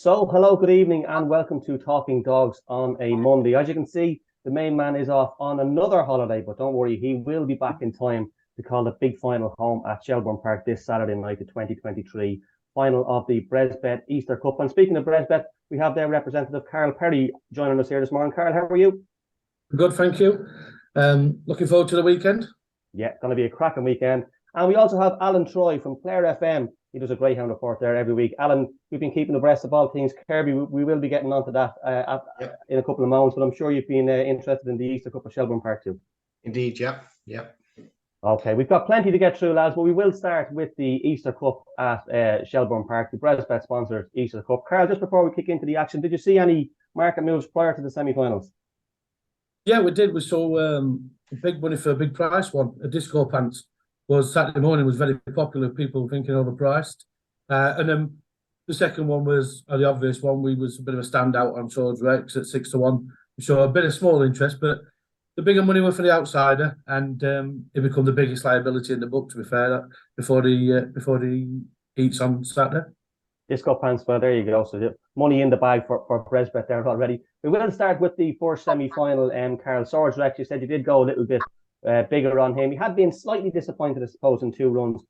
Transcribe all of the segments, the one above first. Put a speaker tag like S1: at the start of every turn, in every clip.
S1: So, hello, good evening, and welcome to Talking Dogs on a Monday. As you can see, the main man is off on another holiday, but don't worry, he will be back in time to call the big final home at Shelbourne Park this Saturday night, the 2023 final of the BresBet Easter Cup. And speaking of BresBet, we have their representative, Carl Perry, joining us here this morning. Carl, how are you?
S2: Good, thank you. Looking forward to the weekend.
S1: Yeah, going to be a cracking weekend. And we also have Alan Troy from Clare FM. He does a Greyhound report there every week. Alan, we've been keeping abreast of all things Kirby. We will be getting onto that in a couple of moments, but I'm sure you've been interested in the Easter Cup of Shelbourne Park too.
S3: Indeed, yeah.
S1: Okay, we've got plenty to get through, lads, but we will start with the Easter Cup at Shelbourne Park. The BresBet sponsors Easter Cup. Carl, just before we kick into the action, did you see any market moves prior to the semi-finals?
S2: Yeah, we did. We saw big money for a big price one. A disco pants was Saturday morning, was very popular, people thinking overpriced. And then the second one was the obvious one. We was a bit of a standout on Swords Rex at 6-1. We saw a bit of small interest, but the bigger money were for the outsider, and it became the biggest liability in the book, to be fair, before the heats on Saturday.
S1: Disco pants, well, there you go. So money in the bag for BresBet there already. We will start with the first semi-final. Carl, Swords Rex, you said you did go a little bit bigger on him. He had been slightly disappointed, I suppose, in 2 runs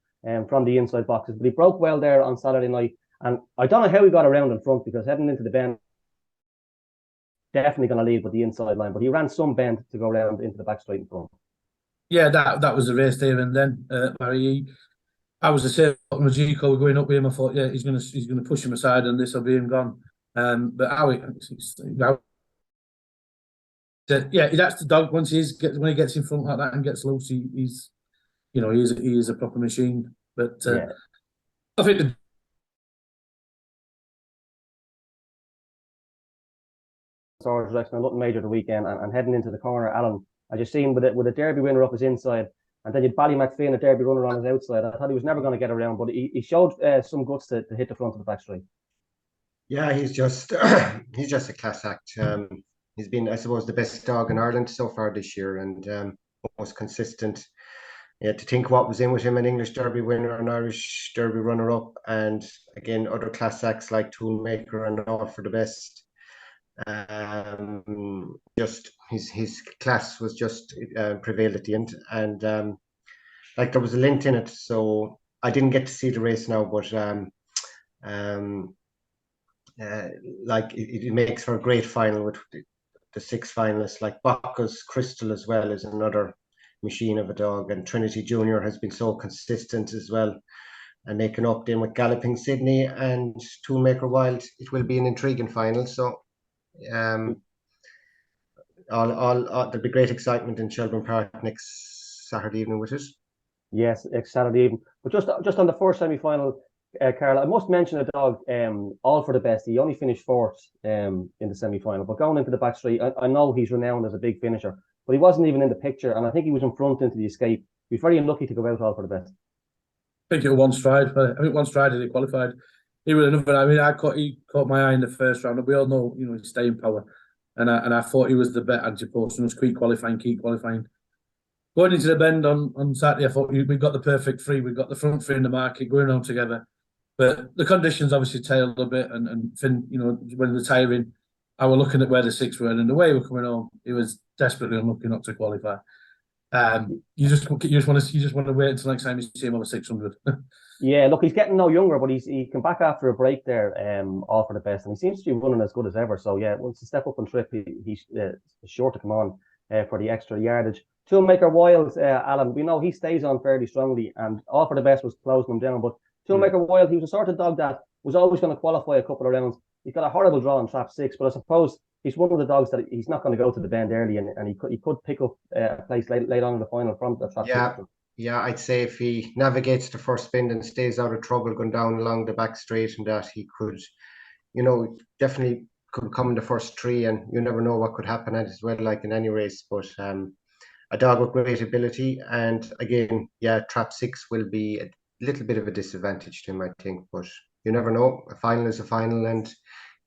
S1: from the inside boxes, but he broke well there on Saturday night. And I don't know how he got around in front, because heading into the bend, definitely going to lead with the inside line, but he ran some bend to go around into the back straight in front.
S2: Yeah, that was the race there and then, Barry. I was the same. Majiko going up with him. I thought, yeah, he's gonna push him aside, and this will be him gone. But that's the dog. Once when he gets in front like that and gets loose, he is a proper machine. But yeah. I think the
S1: Swords Rex, nothing major the weekend, and heading into the corner, Alan, I just seen with a Derby winner up his inside, and then you'd Ballymacfin, a Derby runner on his outside. I thought he was never going to get around, but he showed some guts to hit the front of the back straight.
S3: Yeah, he's just he's just a class act. He's been, I suppose, the best dog in Ireland so far this year, and most consistent. Yeah, to think what was in with him, an English Derby winner, an Irish Derby runner-up, and again other class acts like Toolmaker and All for the Best. Just his class was just prevailed at the end, and like there was a lint in it, so I didn't get to see the race now, but like it makes for a great final with the 6 finalists. Like Bacchus Crystal as well is another machine of a dog, and Trinity Junior has been so consistent as well, and making up then with Galloping Sydney and Toolmaker Wild. It will be an intriguing final, so there'll be great excitement in Shelbourne Park next Saturday evening with it.
S1: Yes, next Saturday evening. But just on the first semi-final, Carl, I must mention a dog, All for the Best. He only finished 4th in the semi-final, but going into the back straight, I know he's renowned as a big finisher, but he wasn't even in the picture, and I think he was in front into the escape. He was very unlucky to go out All for the Best.
S2: I think it was One Stride. I think One Stride he qualified. He was another. I mean, he caught my eye in the first round. We all know, his staying power, and I thought he was the bet anti-post, and was keep qualifying. Going into the bend on Saturday, I thought we got the perfect 3. We got the front 3 in the market going on together, but the conditions obviously tailed a bit, and Finn, when retiring, I was looking at where the 6 were, and the way we're coming home, he was desperately unlucky not to qualify. You just want to wait until next time you see him over 600.
S1: Yeah, look, he's getting no younger, but he come back after a break there, All for the Best, and he seems to be running as good as ever. So yeah, once he step up and trip, he's sure to come on for the extra yardage. Toolmaker Wild, Alan, we know he stays on fairly strongly, and All for the Best was closing him down. But Toolmaker Wild, he was a sort of dog that was always going to qualify a couple of rounds. He's got a horrible draw in trap 6, but I suppose he's one of the dogs that he's not going to go to the bend early, and he could pick up a place late on in the final from the trap 6.
S3: Yeah, I'd say if he navigates the first bend and stays out of trouble going down along the back straight, and that he could, definitely could come in the first 3, and you never know what could happen at it as well, like in any race. But a dog with great ability, and again, yeah, trap 6 will be a little bit of a disadvantage to him, I think, but you never know. A final is a final, and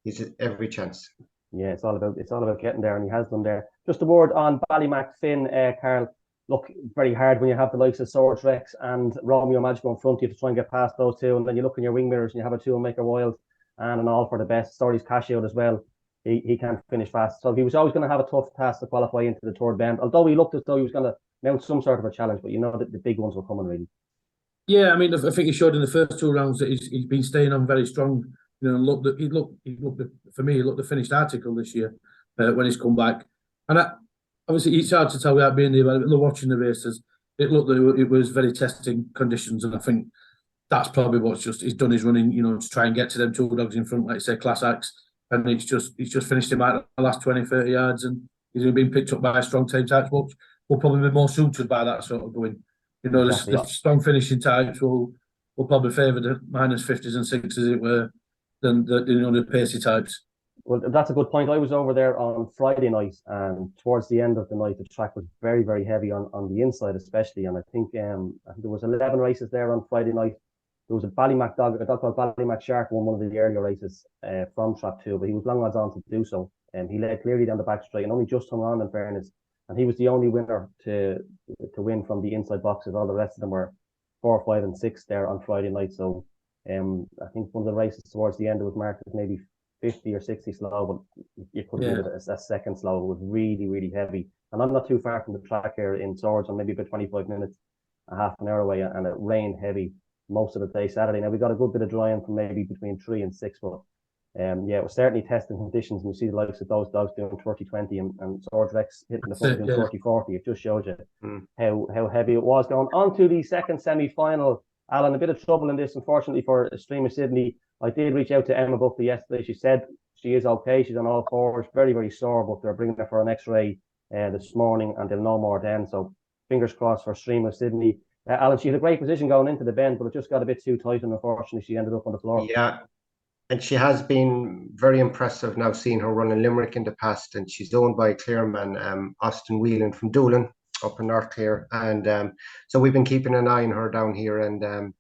S3: he's at every chance.
S1: Yeah, it's all about getting there, and he has done there. Just a word on Ballymacfin, Carl. Look, very hard when you have the likes of Swords Rex and Romeo Magico in front of you to try and get past those 2, and then you look in your wing mirrors and you have a Toolmaker Wild and an all for the best. Stories cash out as well. He can't finish fast. So he was always going to have a tough task to qualify into the third bend, although he looked as though he was going to mount some sort of a challenge, but you know that the big ones were coming really.
S2: Yeah, I mean, I think he showed in the first 2 rounds that he's been staying on very strong. You know, for me, he looked the finished article this year when he's come back. And obviously, it's hard to tell without being there, but watching the races, it looked like it was very testing conditions, and I think that's probably what's he's done his running, you know, to try and get to them 2 dogs in front, like I say, Class X, and he's just finished him out the last 20, 30 yards, and he's been picked up by a strong team types, which will probably be more suited by that sort of going. You know, exactly. the strong finishing types will probably favour the -50s and 60s, as it were, than the pacey types.
S1: Well, that's a good point. I was over there on Friday night, and towards the end of the night, the track was very, very heavy on the inside, especially. And I think there was 11 races there on Friday night. There was a dog called Ballymac Shark won one of the earlier races from Trap 2, but he was long odds on to do so. He led clearly down the back straight and only just hung on, in fairness. And he was the only winner to win from the inside boxes. All the rest of them were 4, 5, and 6 there on Friday night. So I think one of the races towards the end, it was marked as maybe 50 or 60 slow, but you couldn't give it a second slow. It was really, really heavy. And I'm not too far from the track here in Swords, I'm maybe about 25 minutes, a half an hour away, and it rained heavy most of the day Saturday. Now we got a good bit of drying from maybe between 3 and 6, but it was certainly testing conditions. And you see the likes of those dogs doing 30-20 and Swords Rex hitting the front doing 30-40. It just shows you how heavy it was. Going on to the second semi-final, Alan, a bit of trouble in this, unfortunately, for Stream of Sydney. I did reach out to Emma Buckley yesterday. She said she is okay. She's on all fours, very, very sore, but they're bringing her for an X-ray this morning, and they'll know more then. So fingers crossed for Stream of Sydney. Alan, she had a great position going into the bend, but it just got a bit too tight, and unfortunately she ended up on the floor.
S3: Yeah, and she has been very impressive now, seeing her running Limerick in the past, and she's owned by Clareman, Austin Whelan from Doolin up in North Clare, and so we've been keeping an eye on her down here, and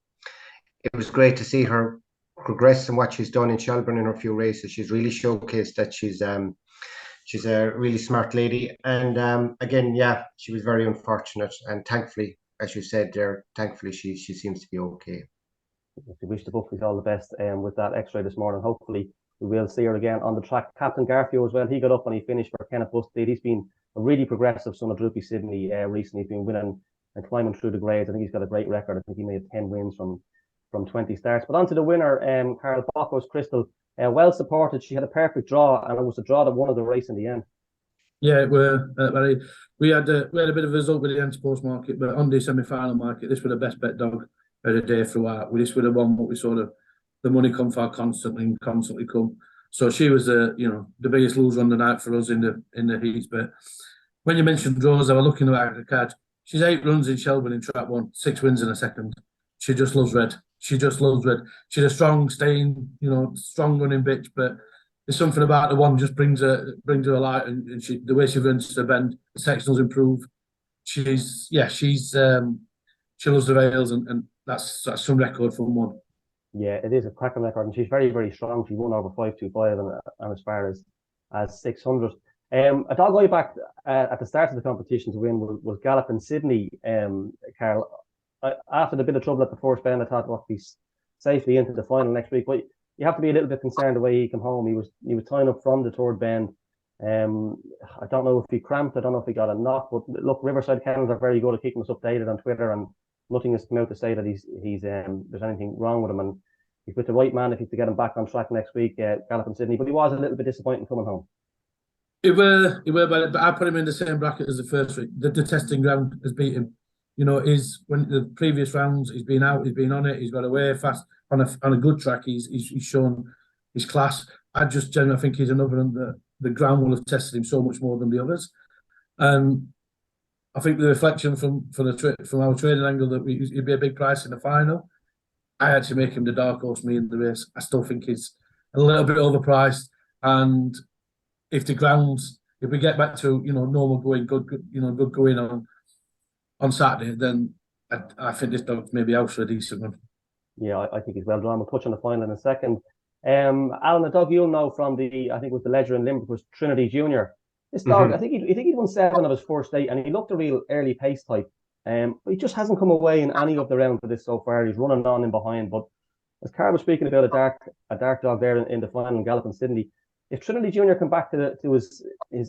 S3: it was great to see her progress and what she's done in Shelbourne in her few races. She's really showcased that she's a really smart lady, and again, she was very unfortunate, and thankfully, as you said there, thankfully she seems to be okay.
S1: We wish the Buckleys all the best with that X-ray this morning. Hopefully we will see her again on the track. Captain Garfield as well, he got up and he finished for Kenneth Bustlead. He's been a really progressive son of Droopy Sydney recently. He's been winning and climbing through the grades. I think he's got a great record. I think he made 10 wins from 20 starts. But on to the winner, Carl Bocco's Crystal. Well supported. She had a perfect draw, and it was a draw that won of the race in the end.
S2: Yeah, we had a bit of a result with the anti-post market, but on the semi-final market, this was the best bet dog of the day throughout. This would have won what we sort of the money come for constantly come. So she was the biggest loser on the night for us in the heats. But when you mentioned draws, I was looking at the card. She's 8 runs in Shelbourne in Trap 1, 6 wins in a second. She just loves red. She's a strong, strong running bitch, but there's something about the one just brings her alight, and the way she runs the bend, the sectionals improve. She loves the rails, and that's some record from one.
S1: Yeah, it is a cracking record, and she's very, very strong. She won over 525 and as far as 600. A dog I backed at the start of the competition to win was Galloping Sydney. Carl, after the bit of trouble at the first bend, I thought he'd be safely into the final next week, but you have to be a little bit concerned the way he came home. He was tying up from the third bend. I don't know if he cramped. I don't know if he got a knock. But look, Riverside Kennels are very good at keeping us updated on Twitter, and nothing has come out to say that he's there's anything wrong with him. And he's with the right man if he's to get him back on track next week, Galloping Sydney. But he was a little bit disappointing coming home.
S2: He were, but I put him in the same bracket as the first week. The testing ground has beat him. When the previous rounds he's been out, he's been on it, he's got away fast. On a good track, he's shown his class. I just generally think he's another one the ground will have tested him so much more than the others. I think the reflection from our trading angle that he'd be a big price in the final. I actually make him the dark horse me in the race. I still think he's a little bit overpriced, and if we get back to normal going, good going on Saturday, then I think this dog's maybe out for a decent one.
S1: Yeah, I think he's well done. We'll touch on the final in a second. Alan, a dog you'll know from I think it was the Ledger in Limerick, was Trinity Junior. This dog, I think he'd won 7 of his first 8, and he looked a real early pace type. But he just hasn't come away in any of the rounds of this so far. He's running on in behind, but as Carl was speaking about a dark dog there in the final in Galloping Sydney, if Trinity Junior come back to his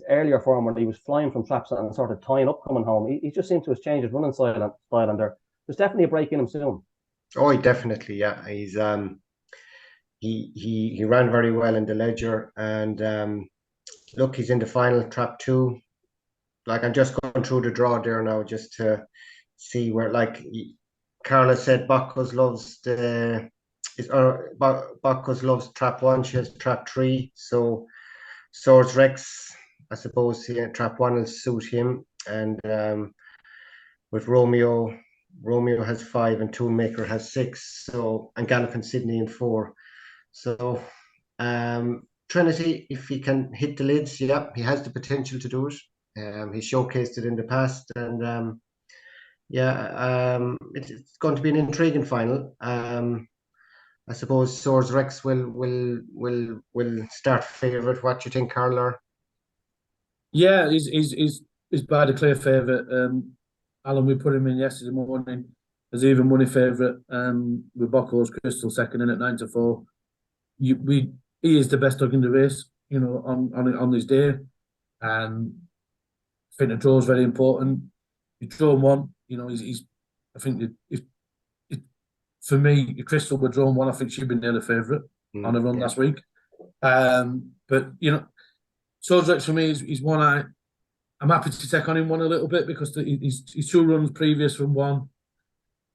S1: earlier form when he was flying from traps and sort of tying up coming home, he just seems to have changed his running style and there's definitely a break in him soon.
S3: Oh, definitely, yeah. He's he ran very well in the Ledger, and look, he's in the final, trap 2. Like, I'm just going through the draw there now just to see where, like Carla said, Bacchus loves Bacchus loves trap 1. She has trap 3. So Swords Rex, I suppose, trap 1 will suit him, and with Romeo has 5 and Toolmaker has 6. So, and Galloping Sydney in 4. So Trinity, if he can hit the lids, yeah, he has the potential to do it. He showcased it in the past, and it's going to be an intriguing final. I suppose Swords Rex will start favourite. What do you think, Carla?
S2: Yeah, he's by the clear favourite. Alan, we put him in yesterday morning as even money favourite. With Bocco's Crystal second in at 9-4. He is the best dog in the race, on his day, and I think the draw is very important. He's drawn 1, he's I think for me, Crystal were drawn 1. I think she'd been near the favourite on the run last week. But Swords Rex for me is one I'm happy to take on him one a little bit, because his 2 runs previous from 1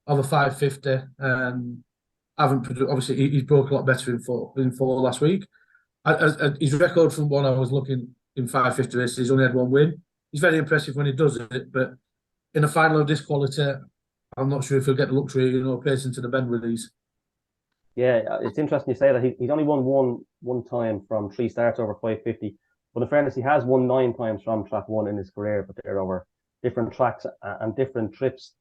S2: of a 550 obviously he's broke a lot better in 4 last week. His record from 1, I was looking in 550 races, he's only had 1 win. He's very impressive when he does it, but in a final of this quality, I'm not sure if he'll get the luxury, pacing to the bend with these.
S1: Yeah, it's interesting you say that. He's only won one time from 3 starts over 550. But in fairness, he has won 9 times from track 1 in his career, but they're over different tracks and different trips.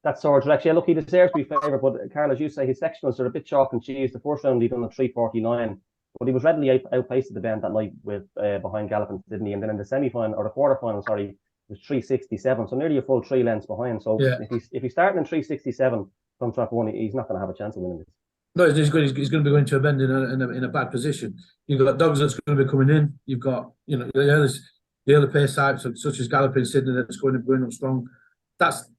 S1: That Swords Rex, yeah, look, he deserves to be favourite, but Carl, as you say, his sectionals are a bit chalk and cheese. The first round he done a 3:49, but he was readily outpaced at the bend that night with behind Galloping Sydney, and then in the semi-final, or the quarter-final, sorry, it was 3:67, so nearly a full 3 lengths behind. So yeah, if he's starting in 3:67 from track 1, he's not going to have a chance of winning this.
S2: No, he's going to be going to a bend in a bad position. You've got dogs that's going to be coming in. You've got the other pace types such as Galloping Sydney that's going up strong. That's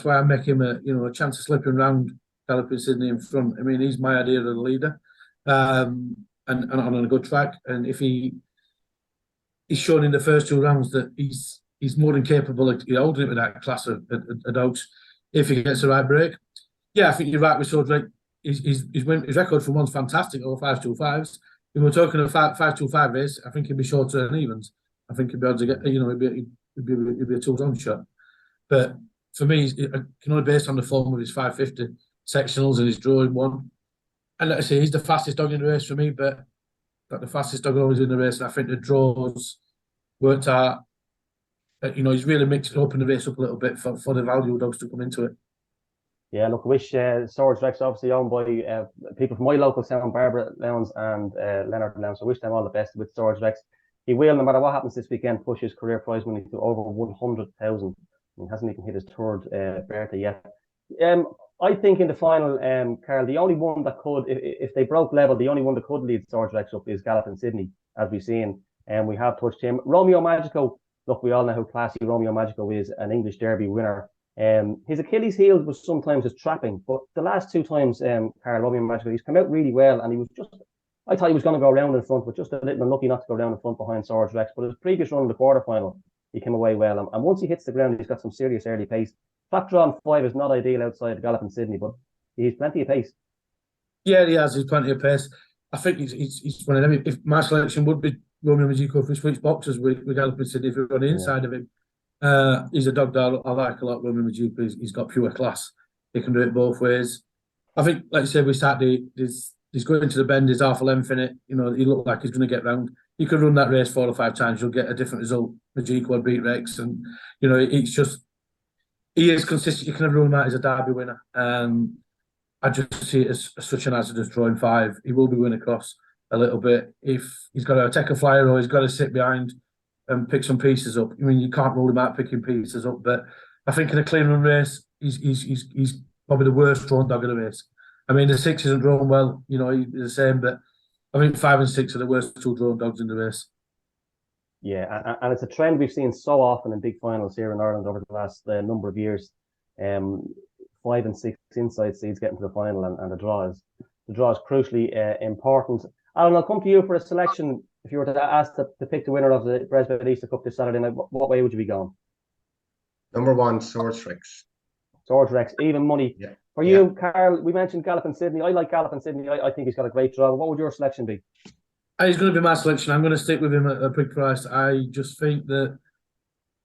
S2: why I make him a chance of slipping around Galloping Sydney in front. I mean, he's my idea of the leader, and on a good track. And if he's shown in the first 2 rounds that he's more than capable of holding it with that class of dogs if he gets the right break. Yeah, I think you're right with Swords Rex. His record for 1's fantastic, over 5.25s. If we're talking a 5.25 race, I think he'd be shorter than evens. I think he'd be able to get, he'd be a 2-zone shot. But for me, it can only based on the form of his 550 sectionals and his drawing 1. And like I say, he's the fastest dog in the race for me, but not the fastest dog always in the race. And I think the draws worked out. He's really mixed it up in the race up a little bit for the value of dogs to come into it.
S1: Yeah, look, I wish Swords Rex, obviously owned by people from my local town, Barbara Lowndes and Leonard Lowndes. So I wish them all the best with Swords Rex. He will, no matter what happens this weekend, push his career prize money to over 100,000. He hasn't even hit his 3rd birthday yet. I think in the final, Carl, the only one that could, if they broke level, the only one that could lead Swords Rex up is Galloping Sydney, as we've seen. And we have touched him. Romeo Magico, look, we all know how classy Romeo Magico is, an English Derby winner. His Achilles heel was sometimes his trapping, but the last 2 times, Carl, Romeo Magico, he's come out really well, and he was I thought he was going to go around in front, but just a little unlucky not to go down in front behind Swords Rex. But his previous run in the quarterfinal, he came away well, and once he hits the ground, he's got some serious early pace. Flat draw 5 is not ideal outside Galloping Sydney, but he's plenty of pace. Yeah,
S2: he has. He's plenty of pace. I think he's one of them. If my selection would be Romeo Magico for switch boxes with Galloping Sydney, if we're on the inside of him. He's a dog that I like a lot. Romeo Magico. He's got pure class. He can do it both ways. I think, like you said, we start he's going to the bend. He's half a length in it. He looked like he's going to get round. You could run that race 4 or 5 times. You'll get a different result. Magico would beat Rex, and it's just he is consistent. You can never rule him out as a Derby winner. I just see it as such an hazardous drawing 5. He will be winning across a little bit if he's got to take a flyer or he's got to sit behind and pick some pieces up. I mean, you can't rule him out picking pieces up, but I think in a clean run race, he's probably the worst drawn dog of the race. I mean, the 6 isn't drawn well, you know, he's the same, but I think 5 and 6 are the worst 2 drawn dogs in the race.
S1: Yeah, and it's a trend we've seen so often in big finals here in Ireland over the last number of years. 5 and 6 inside seeds getting to the final, and the draw is crucially important. Alan, I'll come to you for a selection. If you were to ask to pick the winner of the BresBet Easter Cup this Saturday night, what way would you be going?
S3: Number 1, Swords Rex.
S1: Swords Rex, even money.
S3: Yeah.
S1: For you, Carl, we mentioned Galloping Sydney. I like Galloping Sydney. I think he's got a great draw. What would your selection be?
S2: He's going to be my selection. I'm going to stick with him at a big price. I just think that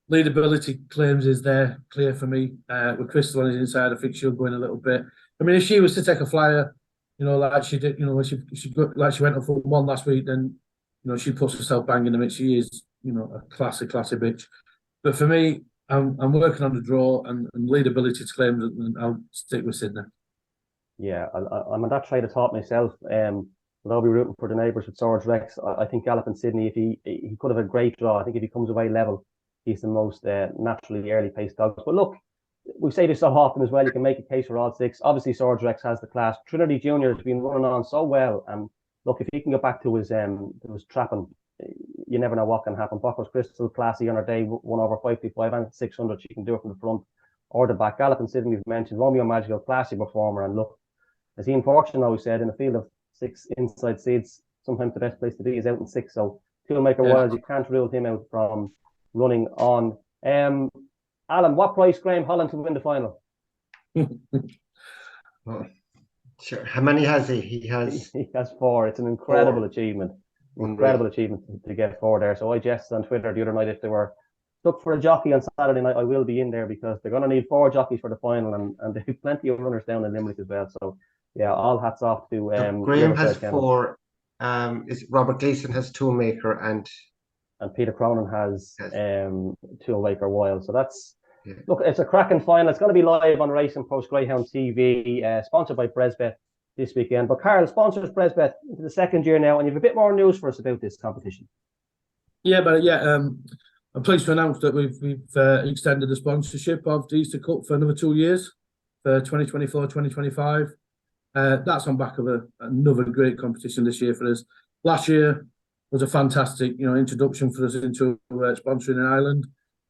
S2: leadability claims is there, clear for me. With Crystal on his inside, I think she'll go in a little bit. I mean, if she was to take a flyer, you know, like she did, you know, like she went up for 1 last week, then, you know, she puts herself bang in the mix. She is, you know, a classy bitch. But for me, I'm working on the draw and leadability to claims, and I'll stick with Sydney.
S1: Yeah, I'm on that trade of thought myself. But I'll be rooting for the neighbours with Swords Rex. I think Galloping Sydney, if he could have a great draw. I think if he comes away level, he's the most naturally early paced dogs. But look, we say this so often as well, you can make a case for all 6. Obviously, Swords Rex has the class. Trinity Junior has been running on so well, and look, if he can get back to his trapping, you never know what can happen. Buckler's Crystal, classy on her day, won over 5-5 and 600. She can do it from the front or the back. Galloping Sydney, we've mentioned. Romeo Magical, classy performer, and look, as Ian Fortune always said, in a field of 6 inside seeds, sometimes the best place to be is out in 6. So Toolmaker Wild, you can't rule him out from running on. Alan, what price Graham Holland to win the final?
S3: Oh, sure. How many has he? He has
S1: 4. It's an incredible
S3: 4.
S1: achievement. Incredible achievement to get 4 there. So I jested on Twitter the other night, if they were stuck for a jockey on Saturday night, I will be in there, because they're going to need 4 jockeys for the final, and they have plenty of runners down in Limerick as well. So yeah, all hats off to
S3: Graham has 4. Is Robert Gleeson has Toolmaker, and
S1: Peter Cronin has Toolmaker Wild. So that's look, it's a cracking final. It's going to be live on Racing Post Greyhound TV, sponsored by BresBet this weekend. But Carl sponsors BresBet into the 2nd year now, and you have a bit more news for us about this competition.
S2: Yeah, but I'm pleased to announce that we've extended the sponsorship of the Easter Cup for another 2 years, for 2024-2025. That's on back of another great competition this year for us. Last year was a fantastic, you know, introduction for us into sponsoring in Ireland.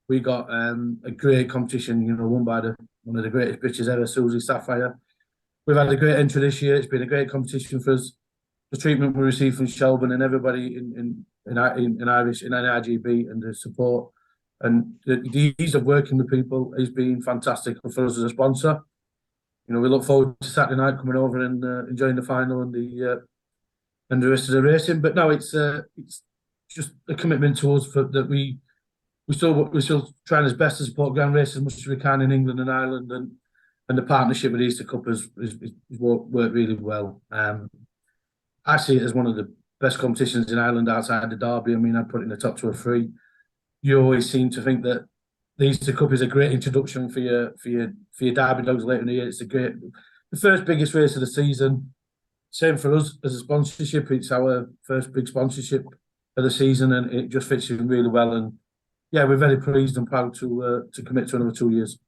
S2: We got a great competition, you know, won by one of the greatest bitches ever, Susie Sapphire. We've had a great entry this year. It's been a great competition for us. The treatment we received from Shelbourne and everybody in Irish, in NRGB, and the support and the ease of working with people has been fantastic for us as a sponsor. You know, we look forward to Saturday night coming over and enjoying the final and the rest of the racing. But no, it's just a commitment to us that we're still trying as best to support Grand Race as much as we can in England and Ireland, and the partnership with Easter Cup has worked really well. I see it as one of the best competitions in Ireland outside the Derby. I mean, I'd put it in the top 2 or 3. You always seem to think that the Easter Cup is a great introduction for your Derby dogs later in the year. It's the first biggest race of the season. Same for us as a sponsorship. It's our first big sponsorship of the season, and it just fits in really well. And yeah, we're very pleased and proud to commit to another 2 years.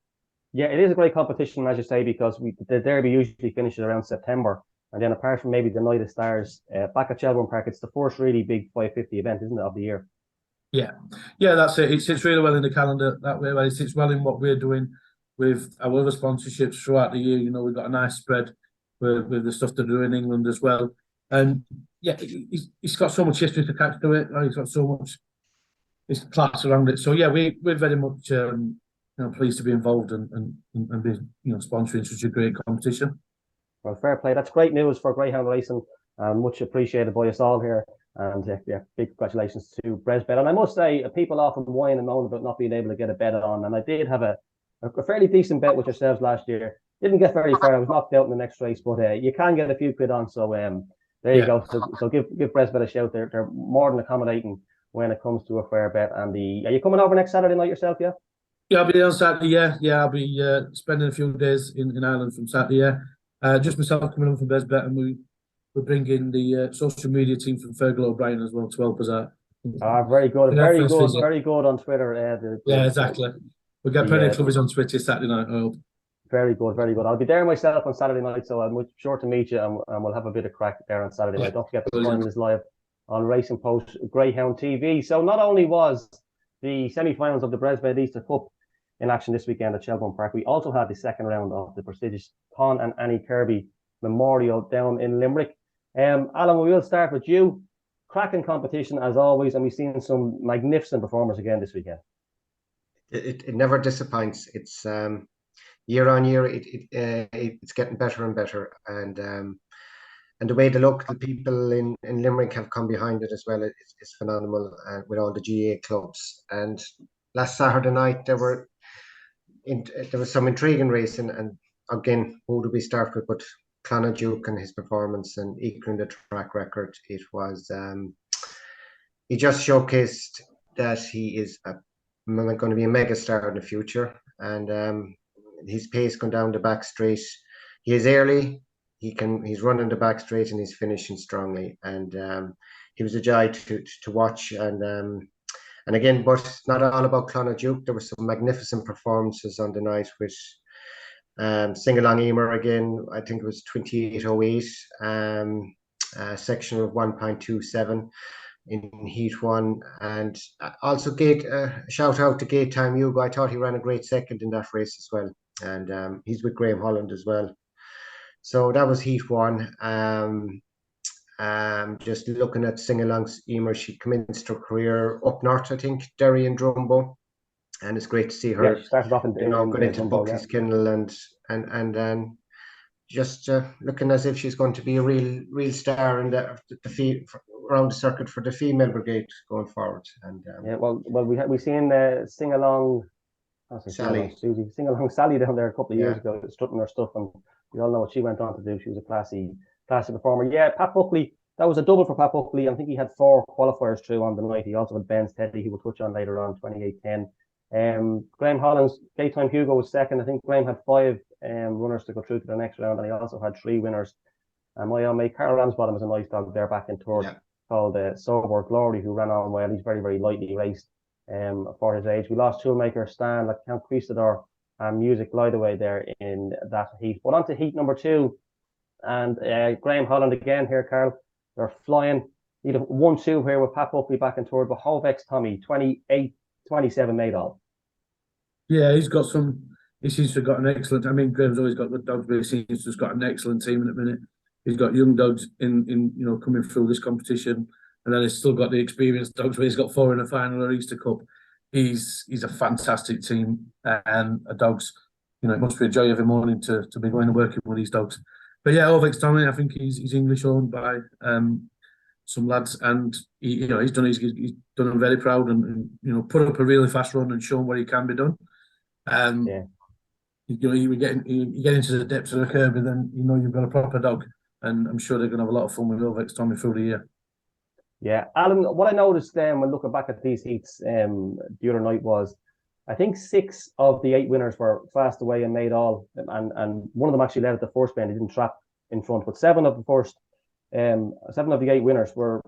S2: Yeah,
S1: it is a great competition, as you say, because the Derby usually finishes around September. And then apart from maybe the Night of Stars, back at Shelbourne Park, it's the first really big 550 event, isn't it, of the year?
S2: Yeah, that's it. It sits really well in the calendar that way. It sits well in what we're doing with our other sponsorships throughout the year. You know, we've got a nice spread with the stuff to do in England as well. And yeah, it's got so much history to catch to it. It's got so much, it's class around it. So yeah, we're very much pleased to be involved and be, you know, sponsoring such a great competition.
S1: Well, fair play. That's great news for Greyhound Racing, and much appreciated by us all here. And big congratulations to BresBet. And I must say, people often whine and moan about not being able to get a bet on. And I did have a fairly decent bet with yourselves last year. Didn't get very far. I was knocked out in the next race, but you can get a few quid on. So there you go. So give BresBet a shout. They're more than accommodating when it comes to a fair bet. And are you coming over next Saturday night yourself? Yeah.
S2: Yeah, I'll be there on Saturday. Yeah, I'll be spending a few days in Ireland from Saturday. Yeah, just myself coming on from BresBet, and we're bringing the social media team from Fergal O'Brien as well to help us out.
S1: Very good, very good on Twitter.
S2: Yeah, exactly. We'll get plenty of clubbies on Twitter Saturday night, I hope.
S1: Very good, very good. I'll be there myself on Saturday night, so I'm sure to meet you, and we'll have a bit of crack there on Saturday night. Don't forget the final is live on Racing Post Greyhound TV. So not only was the semi-finals of the BresBet Easter Cup in action this weekend at Shelbourne Park, we also had the second round of the prestigious Con and Annie Kirby Memorial down in Limerick. Alan, we will start with you. Cracking competition as always, and we've seen some magnificent performers again this weekend.
S3: It never disappoints. It's year on year, it's getting better and better, and the way the local people in Limerick have come behind it as well, it's phenomenal. With all the GA clubs, and last Saturday night there was some intriguing racing, and again, who do we start with? But Clonard and his performance and equaling the track record, it was he just showcased that he is going to be a mega star in the future, and his pace going down the back straight. He is early. He's running the back straight and he's finishing strongly. And he was a joy to watch. And again, but it's not all about Clonard. There were some magnificent performances on the night with Sing Along Emer again. I think it was 28:08. Section of 1.27 in Heat 1, and also shout out to Gate Time Hugo. I thought he ran a great second in that race as well, and he's with Graham Holland as well. So that was Heat 1. Just looking at Sing Along's Emer, she commenced her career up north, I think, Derry and Drumbo, and it's great to see her.
S1: Yeah, she started off
S3: going into Buckley's Kennel and just looking as if she's going to be a real star in the around the circuit for the female brigade going forward. And
S1: yeah, well, we seen Sing Along Sally down there a couple of years ago, strutting her stuff, and we all know what she went on to do. She was a classy performer. Yeah, Pat Buckley, that was a double for Pat Buckley. I think he had 4 qualifiers through on the night. He also had Ben Steadley, he will touch on later on, 28:10. Graham Holland's Daytime Hugo was second. I think Graham had 5 runners to go through to the next round, and he also had 3 winners. And my own mate Carl Ramsbottom was a nice dog there back in third, called Sober Glory, who ran on well. He's very, very lightly raced for his age. We lost toolmaker Stan, like Count Creasador, and Music Lightaway there in that heat. But on to heat number 2, and Graham Holland again here, Carl. They're flying. You'd have 1-2 here with Pat Buckley back in third, but Hovex Tommy 28-27 made all. Yeah,
S2: he's got some. He seems to have got an excellent. I mean, Graham's always got good dogs, but he seems to have got an excellent team in a minute. He's got young dogs in coming through this competition, and then he's still got the experienced dogs. Where he's got 4 in the final of Easter Cup. He's a fantastic team, and dogs. It must be a joy every morning to be going and working with these dogs. But yeah, Hovex Tommy, I think he's English owned by some lads, and he's done them very proud, and put up a really fast run and shown what he can be done. You get into the depths of the curb, and then you've got a proper dog, and I'm sure they're going to have a lot of fun with Hovex Tommy through the year.
S1: Yeah, Alan, what I noticed when looking back at these heats the other night was, I think 6 of the 8 winners were fast away and made all, and one of them actually led at the first bend. He didn't trap in front, but 7 of the 8 winners were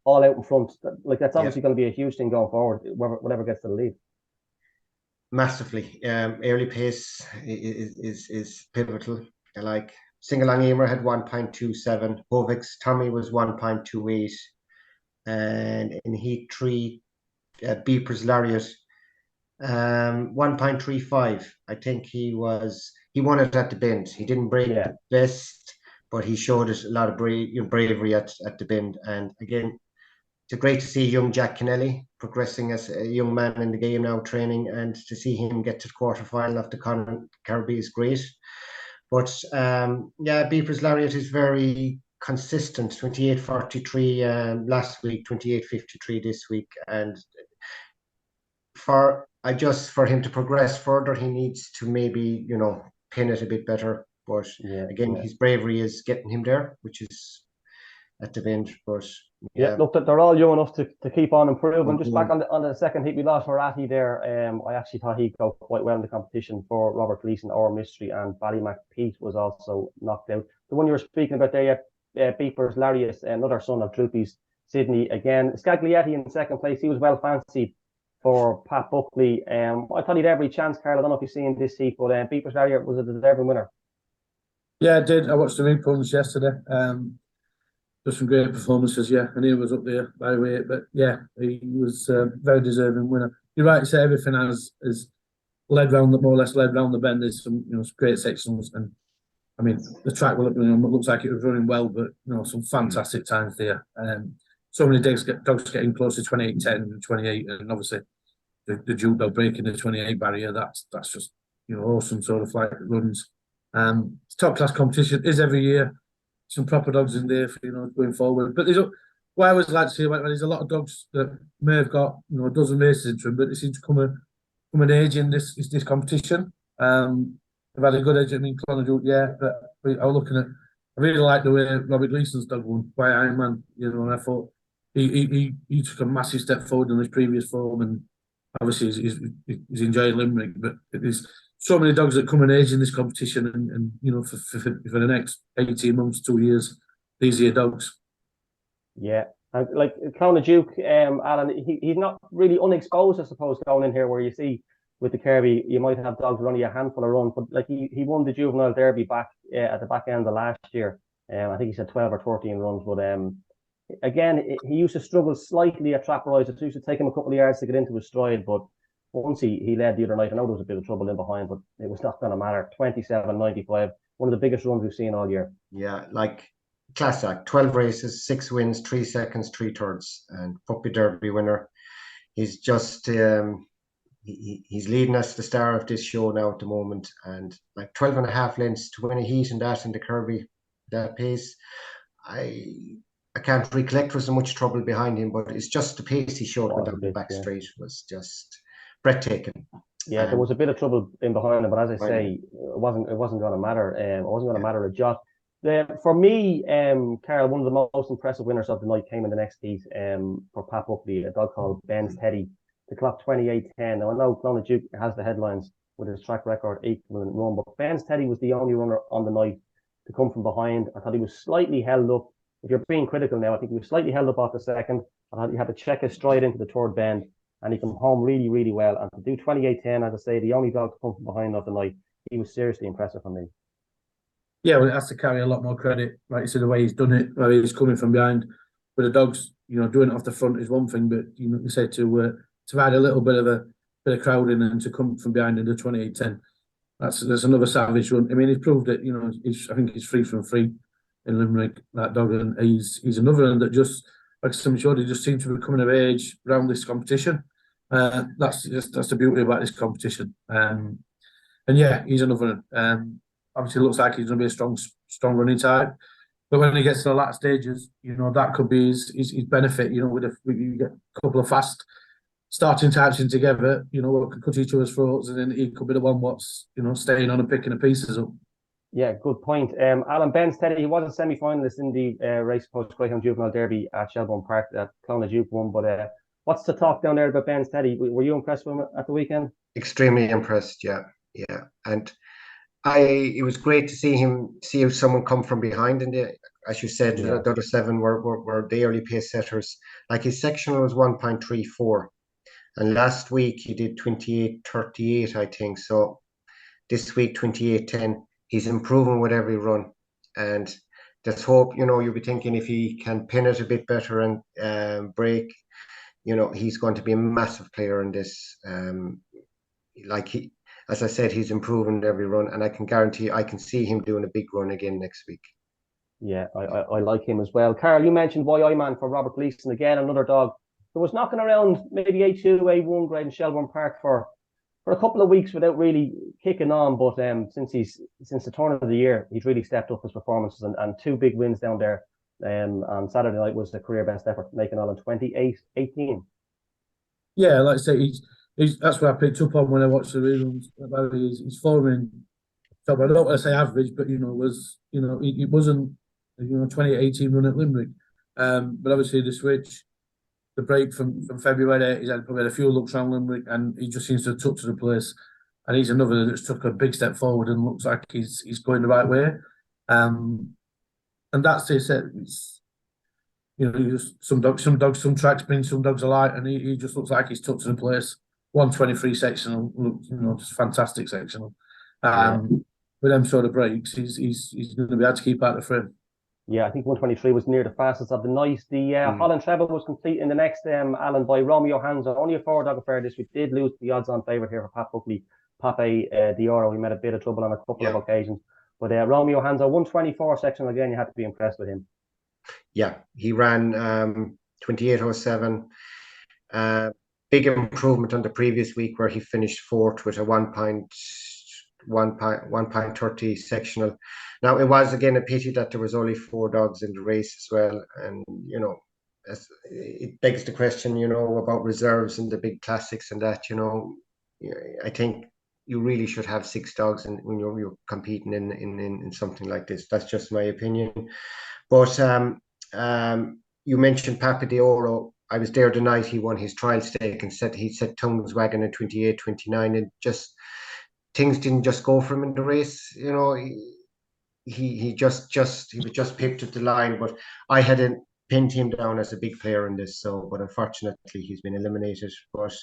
S1: all out in front. Like, that's obviously going to be a huge thing going forward, whatever gets to the lead.
S3: Massively. Early pace is pivotal. Like Sing Along Emer had 1.27, Hovex Tommy was 1.28, and in Heat 3, Beeper's Lariat 1.35. I think he won it at the bend. He didn't break the best, but he showed us a lot of bravery at the bend. And again, it's great to see young Jack Kennelly progressing as a young man in the game now, training, and to see him get to the quarterfinal of the Con Annie Kirby is great. But Beeper's Lariat is very consistent. 28:43 last week, 28:53 this week, and for him to progress further, he needs to maybe pin it a bit better. But his bravery is getting him there, which is at the bend. But
S1: look, they're all young enough to keep on improving. Just back on the second heat, we lost Moratti there. I actually thought he'd go quite well in the competition for Robert Gleeson or Mystery, and Ballymac Pete was also knocked out. The one you were speaking about there, Beeper's Lariat, another son of Droopy's Sydney again. Scaglietti in second place. He was well fancied for Pat Buckley. I thought he'd every chance, Carl. I don't know if you've seen this heat, but Beepers Harrier was a deserving winner.
S2: Yeah, I did. I watched the reruns yesterday. Just some great performances, yeah. And he was up there by the way, but yeah, he was very deserving winner. You're right to say everything has led round more or less led round the bend. There's some some great sections, and I mean the track looks like it was running well, but some fantastic times there. So many dogs getting close to 28:10 and 28, and obviously the judo breaking the 28 barrier. That's just awesome sort of flight runs. It's top class competition is every year. Some proper dogs in there for going forward. But what I always like to see about there's a lot of dogs that may have got a dozen races into them, but they seem to come an age in this competition. They've had a good age. I mean, Clonard, yeah, but I was looking at. I really like the way Robert Gleason's dog won by Iron Man. And I thought he took a massive step forward in his previous form, and obviously he's enjoying Limerick. But there's so many dogs that come an age in this competition, and for the next 18 months, 2 years, these are your dogs.
S1: Yeah, and like Clonard Duke, Alan, he's not really unexposed, I suppose, going in here where you see with the Kirby, you might have dogs with only a handful of runs, but like he won the juvenile derby back at the back end of last year. I think he said 12 or 13 runs, but again, he used to struggle slightly at trap rides. It used to take him a couple of yards to get into his stride, but once he led the other night, I know there was a bit of trouble in behind, but it was not going to matter. 27.95, one of the biggest runs we've seen all year.
S3: Yeah, like class act, 12 races, 6 wins, 3 seconds, 3 thirds, and Puppy Derby winner. He's just he's leading us the star of this show now at the moment, and like 12 and a half lengths to win a heat and that in the Kirby, that pace. I can't recollect was so much trouble behind him, but it's just the pace he showed down the back straight was just breathtaking.
S1: Yeah, there was a bit of trouble in behind him, but as I say, it wasn't going to matter. It wasn't going to matter a jot. For me, Carol, one of the most impressive winners of the night came in the next heat for Pat Buckley, a dog called Ben's Teddy. The clock 28:10. Now I know Clonard Duke has the headlines with his track record 8-minute run, but Ben's Teddy was the only runner on the night to come from behind. I thought he was slightly held up. If you're being critical now, I think he was slightly held up off the second. I thought he had to check his stride into the third bend, and he came home really, really well. And to do 28:10, as I say, the only dog to come from behind of the night, he was seriously impressive for me.
S2: Yeah, well, it has to carry a lot more credit. Like you said, the way he's done it, where he's coming from behind. But the dogs, doing it off the front is one thing, but you say to add a little bit of crowd in and to come from behind in the 28:10, that's another savage run. I mean, he's proved it. I think he's free from free in Limerick, that dog, and he's another one that just, like some showed, he just seems to be coming of age around this competition. That's the beauty about this competition. And yeah, he's another one. Obviously, looks like he's going to be a strong running type. But when he gets to the latter stages, that could be his benefit. With you get a couple of fast starting types in together, what could cut each other's throats, and then he could be the one what's staying on and picking the pieces up.
S1: Yeah, good point. Alan, Ben's Teddy, he was a semi-finalist in the race post Greyhound Juvenile Derby at Shelbourne Park that Clonard Duke won. But what's the talk down there about Ben's Teddy? Were you impressed with him at the weekend?
S3: Extremely impressed, yeah. And it was great to see someone come from behind in the, as you said, the other 7 were the early pace setters. Like his section was 1.34, and last week he did 28:38, I think. So this week 28:10. He's improving with every run, and let's hope. You'll be thinking if he can pin it a bit better and break, he's going to be a massive player in this. As I said, he's improving every run, and I can guarantee I can see him doing a big run again next week.
S1: Yeah, I like him as well. Carl, you mentioned Boy Man for Robert Gleason, again, another dog who was knocking around maybe A2, A1 grade in Shelbourne Park for a couple of weeks without really kicking on, but since the turn of the year, he's really stepped up his performances and 2 big wins down there. On Saturday night was the career best effort, making on 28:18.
S2: Yeah, like I say, that's what I picked up on when I watched the reruns about his forming. I don't want to say average, but it wasn't 2018 run at Limerick. But obviously the switch, the break from February, he's had probably a few looks around Limerick, and he just seems to have took to the place. And he's another that's took a big step forward and looks like he's going the right way. And that's it. some tracks bring, some dogs are light, and he just looks like he's tucked in place. 123 sectional, just fantastic sectional. With them sort of breaks, he's going to be able to keep out the frame.
S1: Yeah, I think 123 was near the fastest of the night. The Holland Treble was complete in the next, Alan, by Romeo Hansa. Only a 4-dog affair this week. Did lose the odds-on favourite here for Pat Buckley, Pape Dioro. He made a bit of trouble on a couple of occasions. But Romeo Hansa, 124 section again. You had to be impressed with him.
S3: Yeah, he ran 28:07. Big improvement on the previous week where he finished fourth with a 1.30 sectional. Now, it was again a pity that there was only 4 dogs in the race as well, and it begs the question, about reserves and the big classics and that. I think you really should have 6 dogs when you're competing in something like this. That's just my opinion. But you mentioned Papa de Oro. I was there the night he won his trial stake and he set Tongue's wagon at 28:29, and just things didn't just go for him in the race. He was just pipped at the line, but I hadn't pinned him down as a big player in this. But unfortunately he's been eliminated. But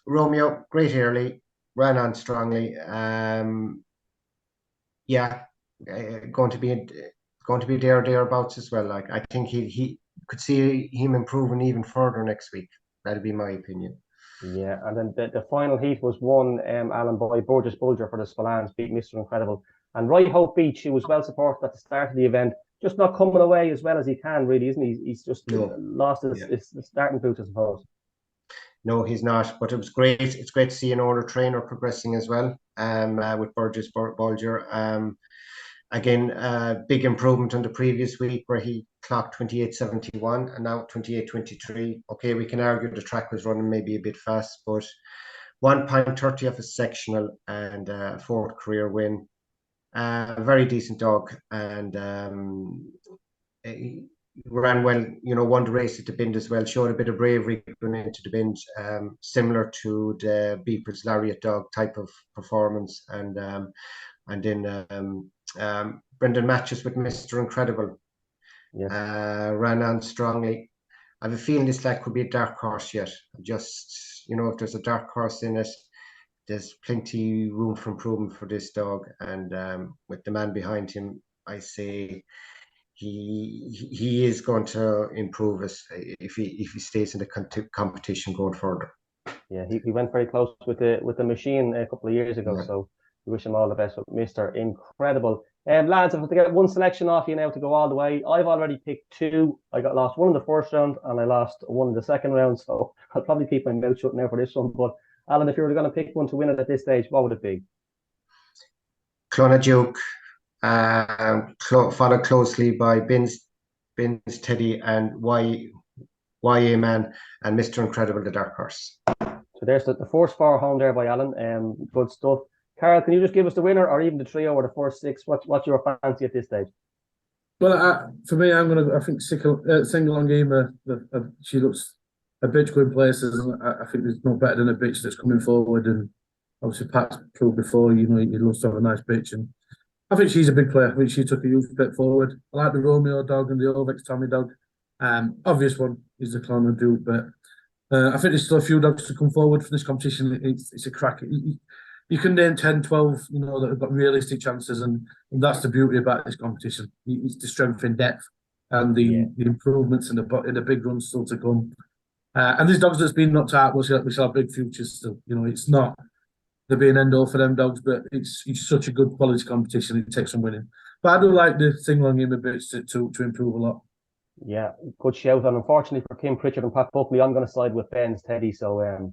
S3: Romeo, great early, ran on strongly. Going to be thereabouts as well. Like, I think he could see him improving even further next week. That'd be my opinion.
S1: Yeah, and then the final heat was won, Alan, by Burgess Bulger for the Spillans, beat Mr. Incredible. And Right Hope Beach, who was well supported at the start of the event, just not coming away as well as he can, really, isn't he? He's just lost his starting boot, I suppose.
S3: No, he's not. But it was great. It's great to see an older trainer progressing as well. With Burgess Bulger. Again, big improvement on the previous week where he clocked 28:71 and now 28:23. Okay, we can argue the track was running maybe a bit fast, but 1.30 of a sectional and 4th career win. Very decent dog, and he ran well. Won the race at the Bind as well. Showed a bit of bravery going into the Bind, similar to the Beeper's Lariat dog type of performance, and then Brendan Matches with Mr. Incredible.
S1: Yes.
S3: Ran on strongly. I have a feeling this lad could be a dark horse yet. Just, if there's a dark horse in it, there's plenty room for improvement for this dog. And with the man behind him, I say he is going to improve us if he stays in the competition going further.
S1: Yeah, he went very close with the machine a couple of years ago. Yeah. So we wish him all the best with Mr. Incredible. Lads, if I have to get one selection off you now to go all the way, I've already picked 2. I got lost one in the first round and I lost one in the second round. So I'll probably keep my mouth shut now for this one. But Alan, if you were going to pick one to win it at this stage, what would it be?
S3: Clonadduke, followed closely by Bin's Teddy and YA Man and Mr. Incredible, the dark horse.
S1: So there's the first 4 home there by Alan. Good stuff. Carol, can you just give us the winner or even the trio or the first 6? What's your fancy at this stage?
S2: Well, for me, I think Single on Gamer, she looks a bitch going places, and I think there's no better than a bitch that's coming forward. And obviously, Pat's proved before, he loves to have a nice bitch. And I think she's a big player. I think she took a huge step forward. I like the Romeo dog and the Ovex Tommy dog. Obvious one is the Clonadduke, but I think there's still a few dogs to come forward for this competition. It's a crack. You can name 10, 12, that have got realistic chances, and that's the beauty about this competition. It's the strength in depth and the improvements in the big runs still to come. And these dogs that's been knocked out, we shall have big futures still. It's not the be and end all for them dogs, but it's such a good quality competition. It takes some winning. But I do like the Single on Game a bit to improve a lot.
S1: Yeah, good shout. And unfortunately for Kim Pritchard and Pat Buckley, I'm going to side with Ben's Teddy. So,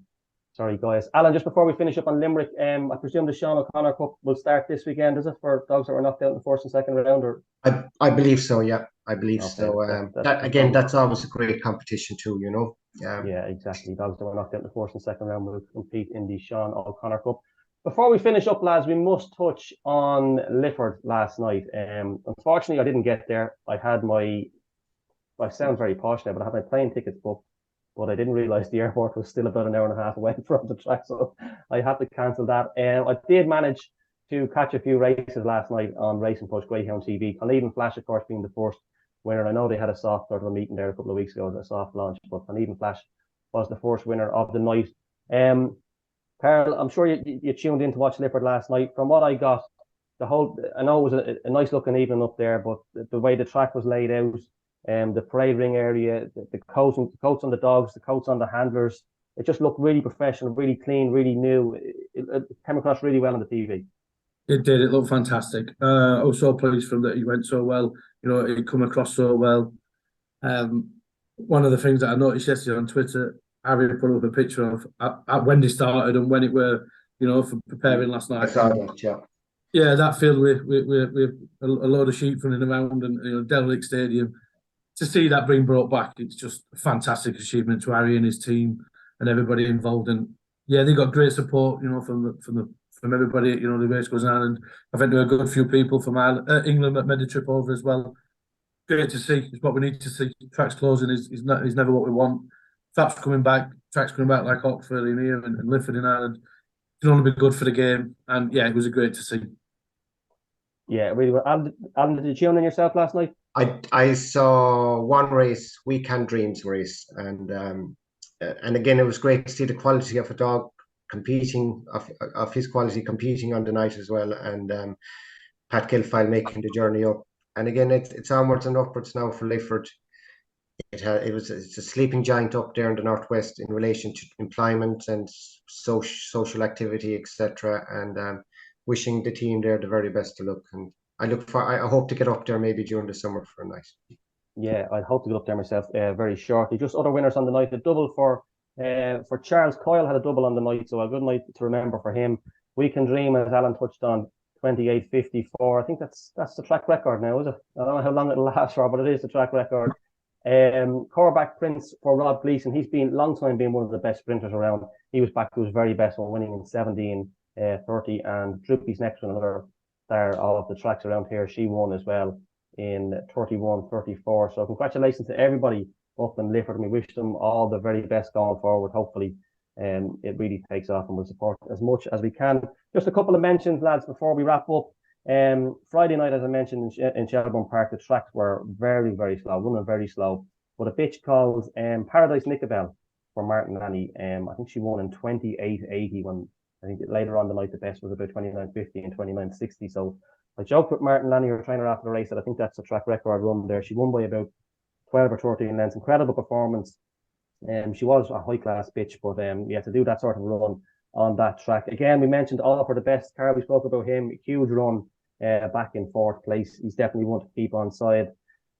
S1: sorry, guys. Alan, just before we finish up on Limerick, I presume the Sean O'Connor Cup will start this weekend, is it, for dogs that were knocked out in the first and second round? Or
S3: I believe so, yeah. I believe so. That's always a great competition too,
S1: Yeah, exactly. Dogs that were knocked out in the first and second round will compete in the Sean O'Connor Cup. Before we finish up, lads, we must touch on Lifford last night. Unfortunately, I didn't get there. I sound very posh now, but I had my plane tickets booked. But I didn't realise the airport was still about an hour and a half away from the track, so I had to cancel that. I did manage to catch a few races last night on Racing Push Greyhound TV. Conleven Flash, of course, being the first winner. I know they had a soft sort of a meeting there a couple of weeks ago, a soft launch, but An Even Flash was the first winner of the night. Carl, I'm sure you tuned in to watch Lifford last night. From what I got, I know it was a nice looking evening up there, but the way the track was laid out, the parade ring area, the coats on the dogs, the coats on the handlers, it just looked really professional, really clean, really new. It came across really well on the TV.
S2: It did. It looked fantastic. I was so pleased from that. He went so well. It come across so well. One of the things that I noticed yesterday on Twitter, Harry put up a picture of at when they started and when it were, for preparing last night.
S3: I saw that, yeah.
S2: Yeah, that field with a load of sheep running around and Derelict Stadium. To see that being brought back, it's just a fantastic achievement to Harry and his team and everybody involved. And yeah, they got great support, from everybody. The race goes on, and I think there were a good few people from England that made the trip over as well. Great to see. It's what we need to see. Tracks closing is never what we want. Tracks coming back like Oxford in here and Lifford in Ireland. It can only be good for the game. And yeah, it was great to see.
S1: Yeah, really well. Alan, did you tune in yourself last night?
S3: I saw one race, Weekend Dreams race, and again it was great to see the quality of a dog competing, of his quality competing on the night as well, and Pat Gilfile making the journey up. And again, it's onwards and upwards now for Lifford. It's a sleeping giant up there in the northwest in relation to employment and social activity, etc. And wishing the team there the very best of luck. And I hope to get up there maybe during the summer for a night.
S1: Yeah, I'd hope to get up there myself very shortly. Just other winners on the night. A double for Charles Coyle had a double on the night, so a good night to remember for him. We Can Dream, as Alan touched on, 28.54. I think that's the track record now, is it? I don't know how long it'll last for, but it is the track record. Corback Prince for Rob Gleeson. He's been long time being one of the best sprinters around. He was back to his very best one, winning in 17:30, and Droopy's next one, another star of the tracks around here. She won as well in 31:34. So congratulations to everybody up in Lifford, and we wish them all the very best going forward. Hopefully it really takes off, and we'll support as much as we can. Just a couple of mentions, lads, before we wrap up. Friday night, as I mentioned, in Shelbourne Park, the tracks were very, very slow, running very slow. But a bitch called Paradise Nicabel for Martin Annie. I think she won in 28.80 when I think later on the night the best was about 29.50 and 29.60. So I joked with Martin Lanny, her trainer, after the race, that I think that's a track record run there. She won by about 12 or 13 lengths. Incredible performance. She was a high class bitch, but to do that sort of run on that track. Again, we mentioned all for the best. Carl, we spoke about him, a huge run back in fourth place. He's definitely one to keep on side,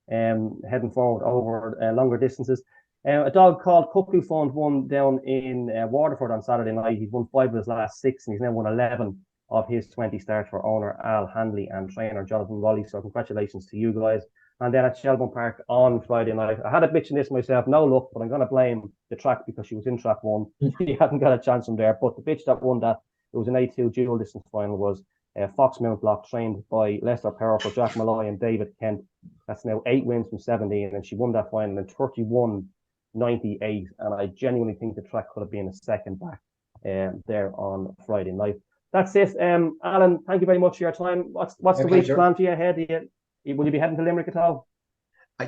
S1: heading forward over longer distances. A dog called Cuckoo Fund won down in Waterford on Saturday night. He's won 5 of his last 6, and he's now won 11 of his 20 starts for owner Al Handley and trainer Jonathan Wally. So congratulations to you guys. And then at Shelbourne Park on Friday night, I had a bitch in this myself, no luck, but I'm going to blame the track because she was in track 1. She hadn't got a chance from there. But the bitch that won that, it was an A2 dual distance final, was Fox Mount Block, trained by Lester Powerful, Jack Malloy and David Kent. That's now 8 wins from 17, and she won that final in 31.98. And I genuinely think the track could have been a second back there on Friday night. That's it. Alan, thank you very much for your time. What's the week's plan for you ahead? Will you be heading to Limerick at all?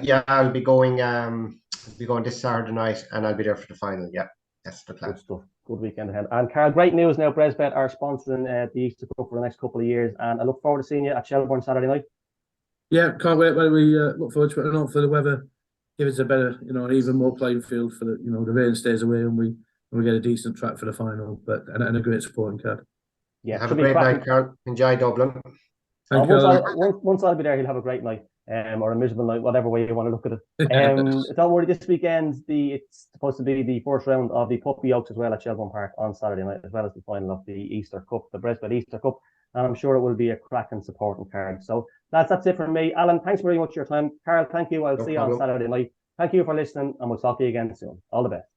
S3: Yeah, I'll be going this Saturday night, and I'll be there for the final. Yeah, that's the plan.
S1: Good stuff. Good weekend ahead. And Carl, great news now. BresBet are sponsoring the Easter Cup for the next couple of years, and I look forward to seeing you at Shelbourne Saturday night.
S2: Yeah, can't wait. When we look forward to it, and hopefully the weather gives us a better, an even more playing field for the, the rain stays away, and we get a decent track for the final, and a great supporting card.
S3: Yeah, have a great night, Carl. Enjoy Dublin.
S1: Once I'll be there, he'll have a great night, or a miserable night, whatever way you want to look at it. Don't worry, this weekend it's supposed to be the first round of the Puppy Oaks as well at Shelbourne Park on Saturday night, as well as the final of the Easter Cup, the BresBet Easter Cup, and I'm sure it will be a cracking supporting card. So that's it from me. Alan, thanks very much for your time. Carl, thank you. I'll see you on Saturday night. Thank you for listening, and we'll talk to you again soon. All the best.